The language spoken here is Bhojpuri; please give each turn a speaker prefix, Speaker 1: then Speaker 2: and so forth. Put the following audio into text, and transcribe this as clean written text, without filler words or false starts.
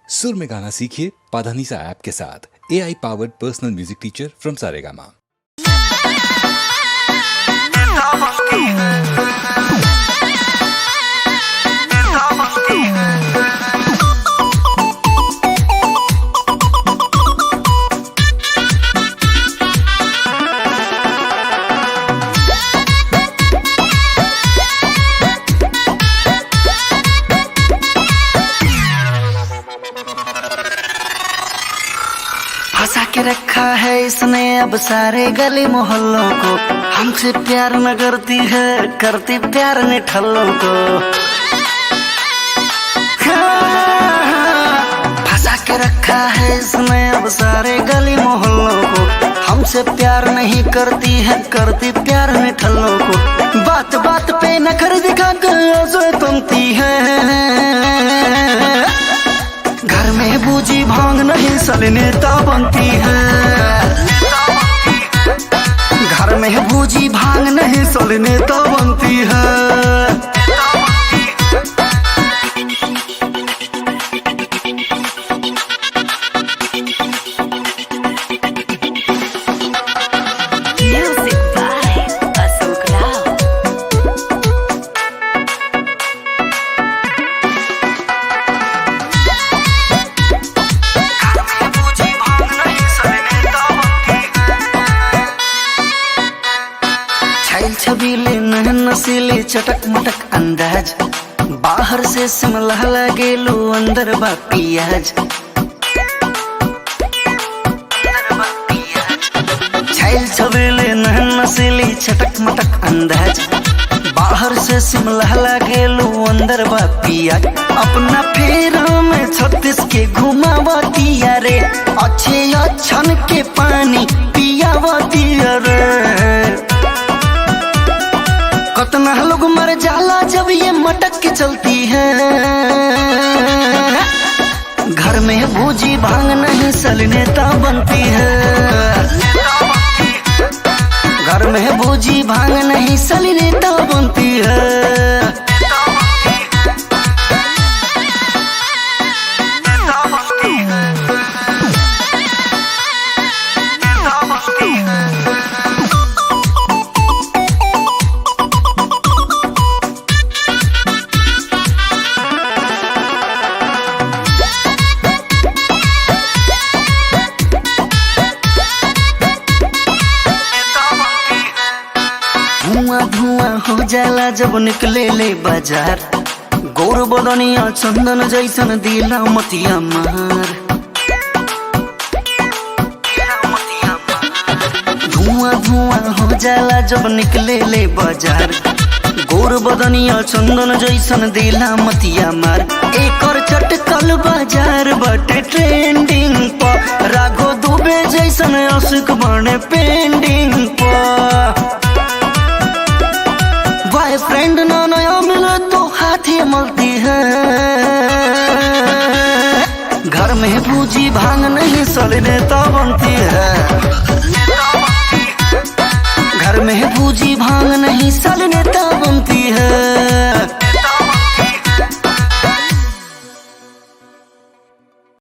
Speaker 1: सुर में गाना सीखिए पाधानीसा ऐप के साथ। AI powered personal music teacher from Saregama.
Speaker 2: फंसा के रखा है इसने अब सारे गली मोहल्लों को। हमसे प्यार न करती है, करती प्यार ने ठल्लों को। फंसा के रखा है इसने अब सारे गली मोहल्लों को। हमसे प्यार नहीं करती है, करती प्यार ने ठल्लों को। बात बात पे नखर दिखा कर तुमती है। घर में बूझी भांग नहीं साले नेता बनती है। घर में बूझी भांग नहीं साले नेता बनती है। छबीले नहन नसीले चटक मटक अंदाज। बाहर से सिमला लगेलू अंदर बा पियाज। छैल छबीले नहन नसीले चटक मटक अंदाज। बाहर से सिमला लगेलू अंदर बा पियाज। अपना फेरा में 36 के घुमावती रे। अच्छे अच्छन के पानी पियावती रे। कतना लोग मर जाला जब ये मटक के चलती है। घर में बूझी भांग नहीं साले नेता बनती है। घर में बूझी भांग नहीं साले नेता बनती है। धुआं धुआं हो जाला जब निकले ले बाजार। गोर बदनिया चंदन जैसन दिला मतिया मार। धुआं धुआं हो जाला जब निकले ले बाजार। गोर बदनिया चंदन जैसन दिला मतिया मार। एकर चटकल बाजार बाटे ट्रेंडिंग पर। राघो दुबे जैसन आशिक बने पेंडिंग पर। बॉयफ्रेंड ना नया मिले तो हाथी मलती है। घर में बूझी भांग नहीं साले नेता बनती है।